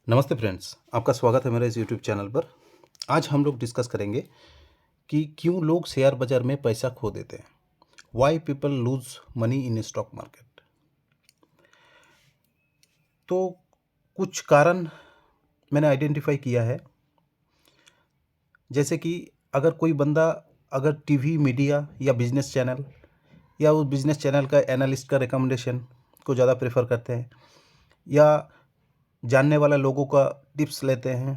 नमस्ते फ्रेंड्स, आपका स्वागत है मेरे इस यूट्यूब चैनल पर। आज हम लोग डिस्कस करेंगे कि क्यों लोग शेयर बाज़ार में पैसा खो देते हैं। Why people lose money in stock market. तो कुछ कारण मैंने आइडेंटिफाई किया है। जैसे कि अगर कोई बंदा अगर टीवी, मीडिया या बिजनेस चैनल या उस बिजनेस चैनल का एनालिस्ट का रिकमेंडेशन को ज़्यादा प्रेफर करते हैं या जानने वाला लोगों का टिप्स लेते हैं,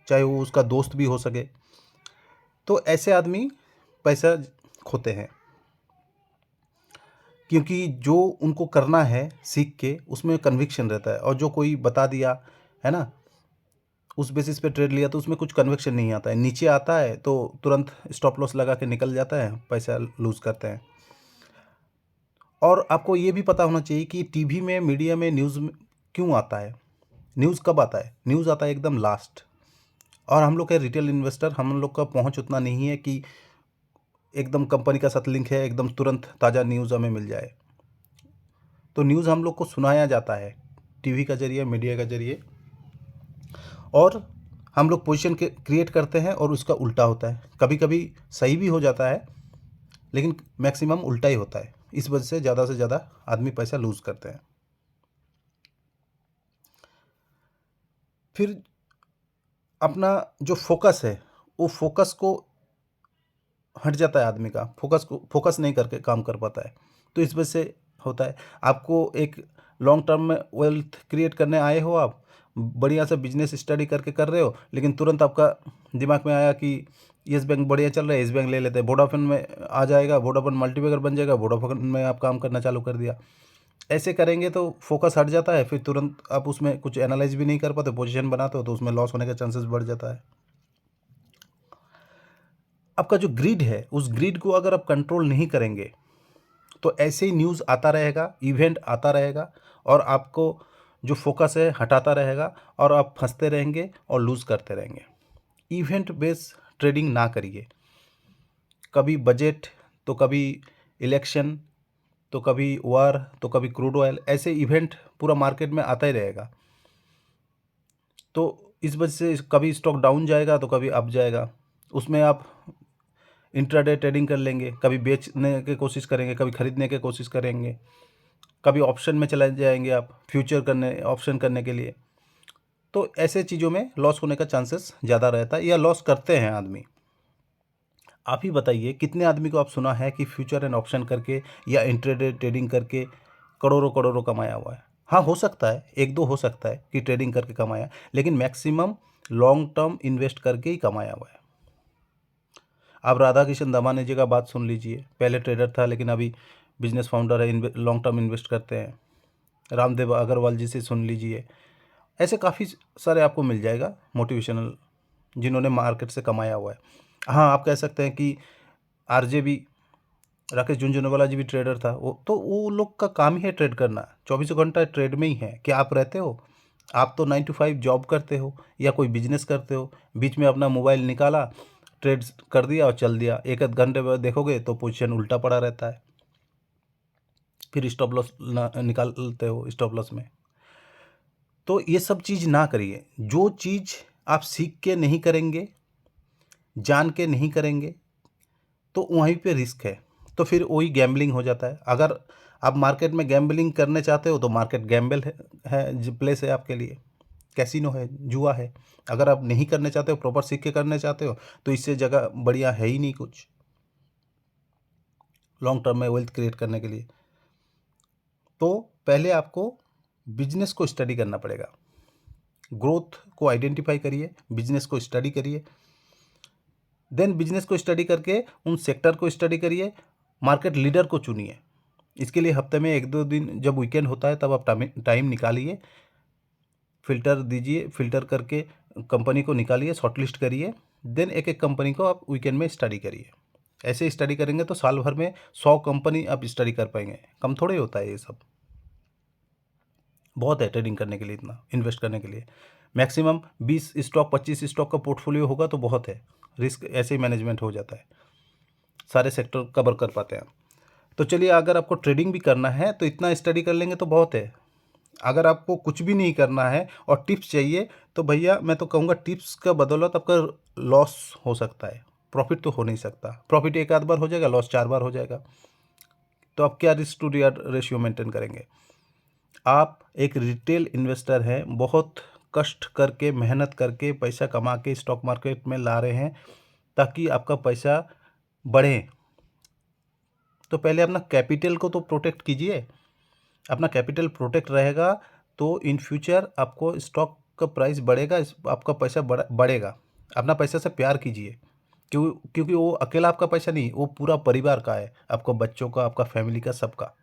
चाहे वो उसका दोस्त भी हो सके, तो ऐसे आदमी पैसा खोते हैं। क्योंकि जो उनको करना है सीख के उसमें कन्विक्शन रहता है, और जो कोई बता दिया है ना, उस बेसिस पे ट्रेड लिया तो उसमें कुछ कन्विक्शन नहीं आता है। नीचे आता है तो तुरंत स्टॉप लॉस लगा के निकल जाता है, पैसा लूज़ करते हैं। और आपको ये भी पता होना चाहिए कि टीवी में, मीडिया में, न्यूज़ में क्यों आता है। न्यूज़ कब आता है? न्यूज़ आता है एकदम लास्ट। और हम लोग के रिटेल इन्वेस्टर, हम लोग का पहुंच उतना नहीं है कि एकदम कंपनी का साथ लिंक है, एकदम तुरंत ताज़ा न्यूज़ हमें मिल जाए। तो न्यूज़ हम लोग को सुनाया जाता है टीवी का जरिए, मीडिया का जरिए, और हम लोग पोजीशन के क्रिएट करते हैं और उसका उल्टा होता है। कभी कभी सही भी हो जाता है, लेकिन मैक्सिमम उल्टा ही होता है। इस वजह से ज़्यादा आदमी पैसा लूज़ करते हैं। फिर अपना जो फोकस है, वो फोकस को हट जाता है आदमी का, फोकस नहीं करके काम कर पाता है। तो इस वजह से होता है। आपको एक लॉन्ग टर्म में वेल्थ क्रिएट करने आए हो, आप बढ़िया से बिजनेस स्टडी करके कर रहे हो, लेकिन तुरंत आपका दिमाग में आया कि येस बैंक बढ़िया चल रहा है, येस बैंक ले लेते हैं। वोडाफोन में आ जाएगा, वोडाफोन मल्टीबैगर बन जाएगा, वोडाफोन में आप काम करना चालू कर दिया। ऐसे करेंगे तो फोकस हट जाता है, फिर तुरंत आप उसमें कुछ एनालाइज भी नहीं कर पाते, पोजीशन बनाते हो तो उसमें लॉस होने का चांसेस बढ़ जाता है। आपका जो ग्रिड है, उस ग्रिड को अगर आप कंट्रोल नहीं करेंगे तो ऐसे ही न्यूज़ आता रहेगा, इवेंट आता रहेगा, और आपको जो फोकस है हटाता रहेगा, और आप फंसते रहेंगे और लूज़ करते रहेंगे। इवेंट बेस्ड ट्रेडिंग ना करिए। कभी बजट, तो कभी इलेक्शन, तो कभी वार, तो कभी क्रूड ऑयल, ऐसे इवेंट पूरा मार्केट में आता ही रहेगा। तो इस वजह से कभी स्टॉक डाउन जाएगा तो कभी अप जाएगा। उसमें आप इंट्राडे ट्रेडिंग कर लेंगे, कभी बेचने की कोशिश करेंगे, कभी खरीदने की कोशिश करेंगे, कभी ऑप्शन में चले जाएंगे आप फ्यूचर करने, ऑप्शन करने के लिए। तो ऐसे चीज़ों में लॉस होने का चांसेस ज़्यादा रहता है, या लॉस करते हैं आदमी। आप ही बताइए, कितने आदमी को आप सुना है कि फ्यूचर एंड ऑप्शन करके या इंट्राडे ट्रेडिंग करके करोड़ों करोड़ों कमाया हुआ है? हाँ, हो सकता है, एक दो हो सकता है कि ट्रेडिंग करके कमाया, लेकिन मैक्सिमम लॉन्ग टर्म इन्वेस्ट करके ही कमाया हुआ है। आप राधा किशन दमानी जी का बात सुन लीजिए, पहले ट्रेडर था लेकिन अभी बिजनेस फाउंडर है, लॉन्ग टर्म इन्वेस्ट करते हैं। रामदेव अग्रवाल जी से सुन लीजिए। ऐसे काफ़ी सारे आपको मिल जाएगा मोटिवेशनल, जिन्होंने मार्केट से कमाया हुआ है। हाँ, आप कह सकते हैं कि आरजे भी, राकेश झुनझुनवाला जी भी ट्रेडर था। वो लोग का काम ही है ट्रेड करना, 24 घंटा ट्रेड में ही है। क्या आप रहते हो? आप तो 9 to 5 जॉब करते हो या कोई बिजनेस करते हो, बीच में अपना मोबाइल निकाला, ट्रेड कर दिया और चल दिया। एक आध घंटे बाद देखोगे तो पोजीशन उल्टा पड़ा रहता है, फिर स्टॉप लॉस निकालते हो स्टॉप लॉस में। तो ये सब चीज़ ना करिए। जो चीज़ आप सीख के नहीं करेंगे, जान के नहीं करेंगे, तो वहीं पे रिस्क है। तो फिर वही गैम्बलिंग हो जाता है। अगर आप मार्केट में गैम्बलिंग करने चाहते हो तो मार्केट गैम्बल है जो प्लेस है आपके लिए, कैसीनो है, जुआ है। अगर आप नहीं करने चाहते हो, प्रॉपर सीख के करने चाहते हो, तो इससे जगह बढ़िया है ही नहीं कुछ लॉन्ग टर्म में वेल्थ क्रिएट करने के लिए। तो पहले आपको बिजनेस को स्टडी करना पड़ेगा। ग्रोथ को आइडेंटिफाई करिए, बिजनेस को स्टडी करिए, देन बिजनेस को स्टडी करके उन सेक्टर को स्टडी करिए, मार्केट लीडर को चुनिए। इसके लिए हफ्ते में एक दो दिन जब वीकेंड होता है तब आप टाइम निकालिए, फिल्टर दीजिए, फिल्टर करके कंपनी को निकालिए, शॉर्टलिस्ट करिए, देन एक एक कंपनी को आप वीकेंड में स्टडी करिए। ऐसे स्टडी करेंगे तो साल भर में 100 कंपनी आप स्टडी कर पाएंगे। कम थोड़े होता है ये सब, बहुत है ट्रेडिंग करने के लिए, इतना इन्वेस्ट करने के लिए। मैक्सिमम 20 स्टॉक 25 स्टॉक का पोर्टफोलियो होगा तो बहुत है। रिस्क ऐसे ही मैनेजमेंट हो जाता है, सारे सेक्टर कवर कर पाते हैं। तो चलिए, अगर आपको ट्रेडिंग भी करना है तो इतना स्टडी कर लेंगे तो बहुत है। अगर आपको कुछ भी नहीं करना है और टिप्स चाहिए तो भैया मैं तो कहूँगा टिप्स का बदौलत आपका लॉस हो सकता है, प्रॉफिट तो हो नहीं सकता। प्रॉफिट एक आध बार हो जाएगा, लॉस 4 बार हो जाएगा। तो आप क्या risk to reward ratio maintain करेंगे? आप एक रिटेल इन्वेस्टर हैं, बहुत कष्ट करके मेहनत करके पैसा कमा के स्टॉक मार्केट में ला रहे हैं ताकि आपका पैसा बढ़े। तो पहले अपना कैपिटल को तो प्रोटेक्ट कीजिए। अपना कैपिटल प्रोटेक्ट रहेगा तो इन फ्यूचर आपको स्टॉक का प्राइस बढ़ेगा, आपका पैसा बढ़ेगा। अपना पैसा से प्यार कीजिए, क्योंकि वो अकेला आपका पैसा नहीं, वो पूरा परिवार का है, आपको बच्चों का, आपका फैमिली का, सबका।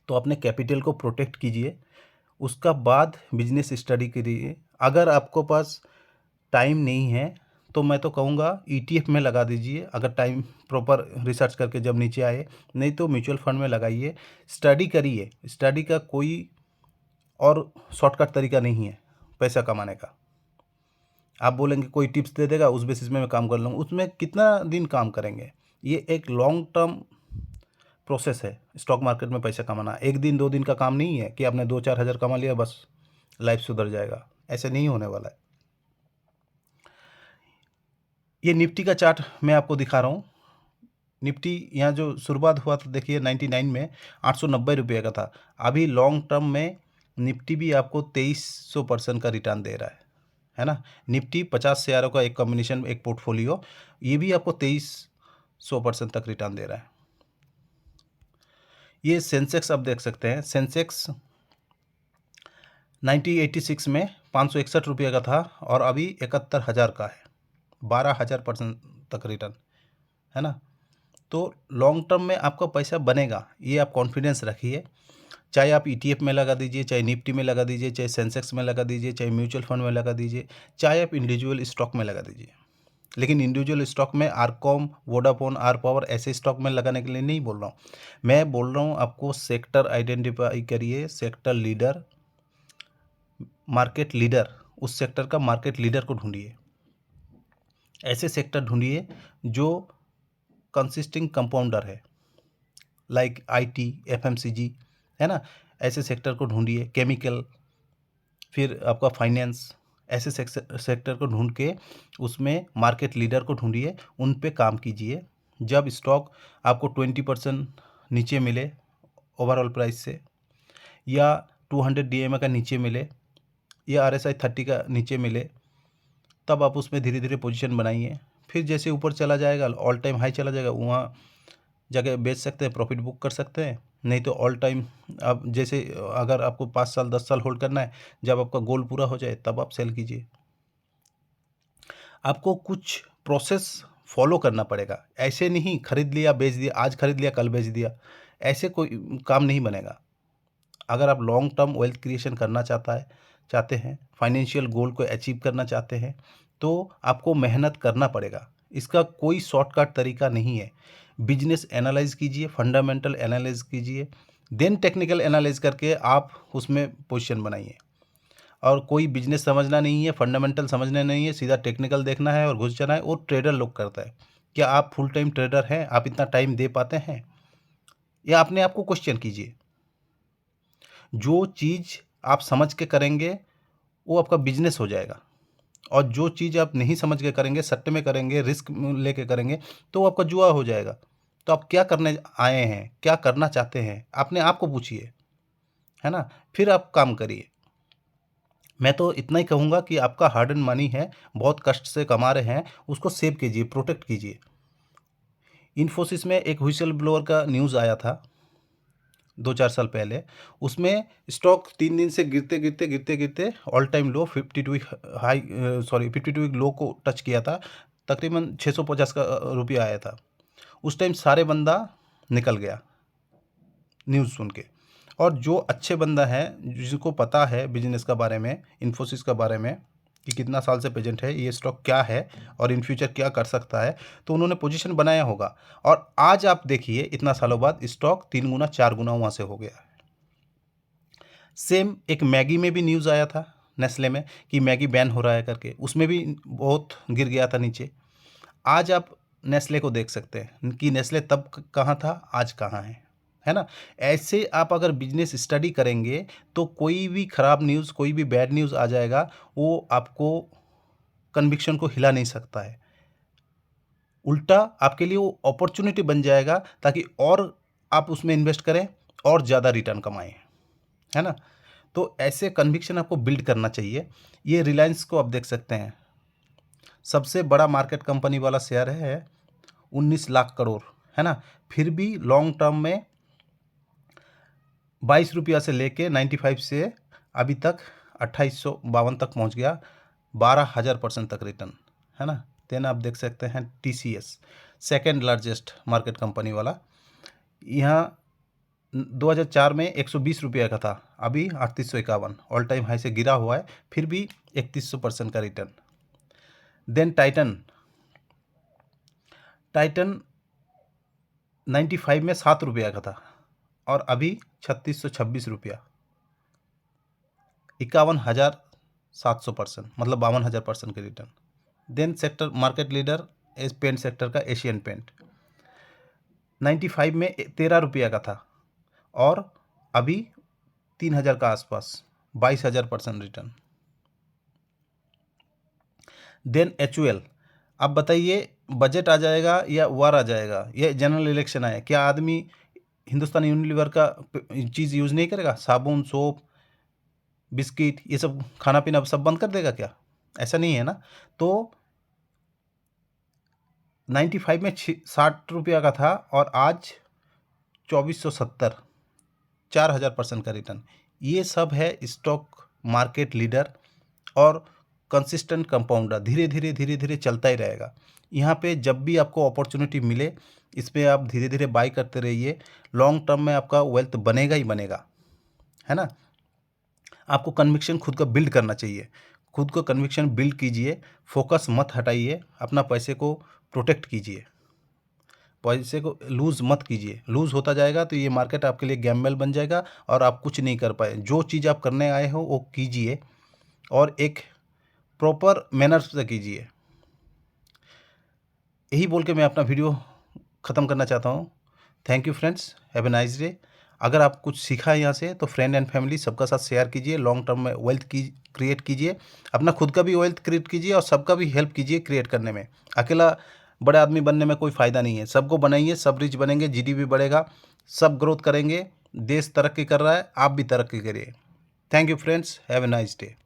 तो अपने कैपिटल को प्रोटेक्ट कीजिए, उसका बाद बिजनेस स्टडी करिए। अगर आपको पास टाइम नहीं है तो मैं तो कहूँगा ETF में लगा दीजिए, अगर टाइम प्रॉपर रिसर्च करके जब नीचे आए, नहीं तो म्यूचुअल फंड में लगाइए। स्टडी करिए, स्टडी का कोई और शॉर्टकट तरीका नहीं है पैसा कमाने का। आप बोलेंगे कोई टिप्स दे देगा उस बेसिस में मैं काम कर लूँगा, उसमें कितना दिन काम करेंगे? ये एक लॉन्ग टर्म प्रोसेस है स्टॉक मार्केट में पैसा कमाना। एक दिन 2 दिन का काम नहीं है कि आपने 2-4 हज़ार कमा लिया बस लाइफ सुधर जाएगा, ऐसे नहीं होने वाला है। ये निफ्टी का चार्ट मैं आपको दिखा रहा हूँ। निफ्टी यहाँ जो शुरुआत हुआ था देखिए 99 में 890 रुपये का था। अभी लॉन्ग टर्म में निफ्टी भी आपको 2300% का रिटर्न दे रहा है ना। निफ्टी 50 शेयरों का एक कॉम्बिनेशन, एक पोर्टफोलियो, ये भी आपको 2300% तक रिटर्न दे रहा है। ये सेंसेक्स आप देख सकते हैं, सेंसेक्स 1986 में 561 रुपये का था और अभी 71,000 का है, 12,000% तक रिटर्न है ना। तो लॉन्ग टर्म में आपका पैसा बनेगा, ये आप कॉन्फिडेंस रखिए। चाहे आप ETF में लगा दीजिए, चाहे निफ्टी में लगा दीजिए, चाहे सेंसेक्स में लगा दीजिए, चाहे म्यूचुअल फंड में लगा दीजिए, चाहे आप इंडिविजुअल स्टॉक में लगा दीजिए। लेकिन इंडिविजुअल स्टॉक में आरकॉम, वोडाफोन, आर पावर ऐसे स्टॉक में लगाने के लिए नहीं बोल रहा हूँ। मैं बोल रहा हूँ आपको सेक्टर आइडेंटिफाई करिए, सेक्टर लीडर, मार्केट लीडर, उस सेक्टर का मार्केट लीडर को ढूंढिए। ऐसे सेक्टर ढूंढिए जो कंसिस्टिंग कंपाउंडर है, लाइक IT, FMCG है ना। ऐसे सेक्टर को ढूंढिए, केमिकल, फिर आपका फाइनेंस, ऐसे सेक्टर को ढूंढ के उसमें मार्केट लीडर को ढूंढिए, उन पे काम कीजिए। जब स्टॉक आपको 20% नीचे मिले ओवरऑल प्राइस से, या 200 DMA का नीचे मिले, या RSI 30 का नीचे मिले, तब आप उसमें धीरे धीरे पोजीशन बनाइए। फिर जैसे ऊपर चला जाएगा, ऑल टाइम हाई चला जाएगा, वहाँ जगह बेच सकते हैं, प्रॉफिट बुक कर सकते हैं। नहीं तो ऑल टाइम अब जैसे अगर आपको 5 साल 10 साल होल्ड करना है, जब आपका गोल पूरा हो जाए तब आप सेल कीजिए। आपको कुछ प्रोसेस फॉलो करना पड़ेगा, ऐसे नहीं खरीद लिया बेच दिया, आज खरीद लिया कल बेच दिया, ऐसे कोई काम नहीं बनेगा। अगर आप लॉन्ग टर्म वेल्थ क्रिएशन करना चाहते हैं, फाइनेंशियल गोल को अचीव करना चाहते हैं, तो आपको मेहनत करना पड़ेगा। इसका कोई शॉर्टकट तरीका नहीं है। बिजनेस एनालाइज कीजिए, फंडामेंटल एनालाइज कीजिए, देन टेक्निकल एनालाइज करके आप उसमें पोजीशन बनाइए। और कोई बिजनेस समझना नहीं है, फंडामेंटल समझना नहीं है, सीधा टेक्निकल देखना है और घुस जाना है, वो ट्रेडर लोग करता है। क्या आप फुल टाइम ट्रेडर हैं? आप इतना टाइम दे पाते हैं? या अपने आप को क्वेश्चन कीजिए। जो चीज़ आप समझ के करेंगे वो आपका बिजनेस हो जाएगा, और जो चीज़ आप नहीं समझ के करेंगे, सट्टे में करेंगे, रिस्क लेके करेंगे, तो वो आपका जुआ हो जाएगा। तो आप क्या करने आए हैं, क्या करना चाहते हैं, अपने आप को पूछिए, है ना। फिर आप काम करिए। मैं तो इतना ही कहूँगा कि आपका हार्ड एंड मनी है, बहुत कष्ट से कमा रहे हैं, उसको सेव कीजिए, प्रोटेक्ट कीजिए। इन्फोसिस में एक व्हिसल ब्लोअर का न्यूज़ आया था 2-4 साल पहले। उसमें स्टॉक 3 दिन से गिरते ऑल टाइम लो 52 वीक 52 वीक लो को टच किया था। तकरीबन 650 का रुपया आया था। उस टाइम सारे बंदा निकल गया न्यूज़ सुन के। और जो अच्छे बंदा है, जिसको पता है बिजनेस का बारे में, इन्फोसिस का बारे में कि कितना साल से प्रेजेंट है, ये स्टॉक क्या है और इन फ्यूचर क्या कर सकता है, तो उन्होंने पोजीशन बनाया होगा। और आज आप देखिए इतना सालों बाद स्टॉक 3 गुना 4 गुना वहाँ से हो गया है। सेम एक मैगी में भी न्यूज़ आया था, नेस्ले में, कि मैगी बैन हो रहा है करके, उसमें भी बहुत गिर गया था नीचे। आज आप नेस्ले को देख सकते हैं कि नेस्ले तब कहाँ था, आज कहाँ है है ना। ऐसे आप अगर बिजनेस स्टडी करेंगे तो कोई भी ख़राब न्यूज़, कोई भी बैड न्यूज़ आ जाएगा, वो आपको कन्विक्शन को हिला नहीं सकता है। उल्टा आपके लिए वो अपॉर्चुनिटी बन जाएगा ताकि और आप उसमें इन्वेस्ट करें और ज़्यादा रिटर्न कमाएं, है ना। तो ऐसे कन्विक्शन आपको बिल्ड करना चाहिए। ये रिलायंस को आप देख सकते हैं, सबसे बड़ा मार्केट कंपनी वाला शेयर है 19 लाख करोड़, है ना। फिर भी लॉन्ग टर्म में 22 रुपया से लेके 95 से अभी तक 2852 तक पहुंच गया, 12,000% तक रिटर्न, है ना। देन आप देख सकते हैं TCS, second largest market company वाला, यहाँ 2004 में 120 रुपये का था, अभी 3851, ऑल टाइम हाई से गिरा हुआ है, फिर भी 3100% का रिटर्न। देन टाइटन 95 में 7 रुपया का था और अभी 3626 रुपया, 51,700%, मतलब 52,000% के return. Then sector market leader इस पेंट सेक्टर का एशियन पेंट, 95 में 13 रुपया का था और अभी 3,000 का आसपास, 22,000% रिटर्न। देन HUL, अब बताइए बजट आ जाएगा या वार आ जाएगा, ये जनरल इलेक्शन आए, क्या आदमी हिंदुस्तान यूनिलीवर का चीज़ यूज़ नहीं करेगा? साबुन, सोप, बिस्किट, ये सब खाना पीना सब बंद कर देगा क्या? ऐसा नहीं है ना। तो 95 में 60 रुपया का था और आज 2470, 4,000% का रिटर्न। ये सब है स्टॉक मार्केट लीडर और कंसिस्टेंट कंपाउंडर, धीरे धीरे धीरे धीरे चलता ही रहेगा। यहाँ पे जब भी आपको अपॉर्चुनिटी मिले इस पर आप धीरे धीरे बाई करते रहिए, लॉन्ग टर्म में आपका वेल्थ बनेगा ही बनेगा, है ना। आपको कन्विक्शन खुद का बिल्ड करना चाहिए, खुद को कन्विक्शन बिल्ड कीजिए, फोकस मत हटाइए, अपना पैसे को प्रोटेक्ट कीजिए, पैसे को लूज़ मत कीजिए। लूज़ होता जाएगा तो ये मार्केट आपके लिए गैम्बल बन जाएगा और आप कुछ नहीं कर पाए। जो चीज़ आप करने आए हो वो कीजिए और एक प्रॉपर मैनर से कीजिए। यही बोल के मैं अपना वीडियो ख़त्म करना चाहता हूँ। Thank you friends, have a nice day. अगर आप कुछ सीखा है यहाँ से तो फ्रेंड एंड फैमिली सबका साथ शेयर कीजिए, लॉन्ग टर्म में वेल्थ की क्रिएट कीजिए, अपना खुद का भी वेल्थ क्रिएट कीजिए और सबका भी हेल्प कीजिए क्रिएट करने में। अकेला बड़े आदमी बनने में कोई फ़ायदा नहीं है, सबको बनाइए, सब रिच बनेंगे, GDP बढ़ेगा, सब ग्रोथ करेंगे, देश तरक्की कर रहा है, आप भी तरक्की करिए। Thank you friends, have a nice day.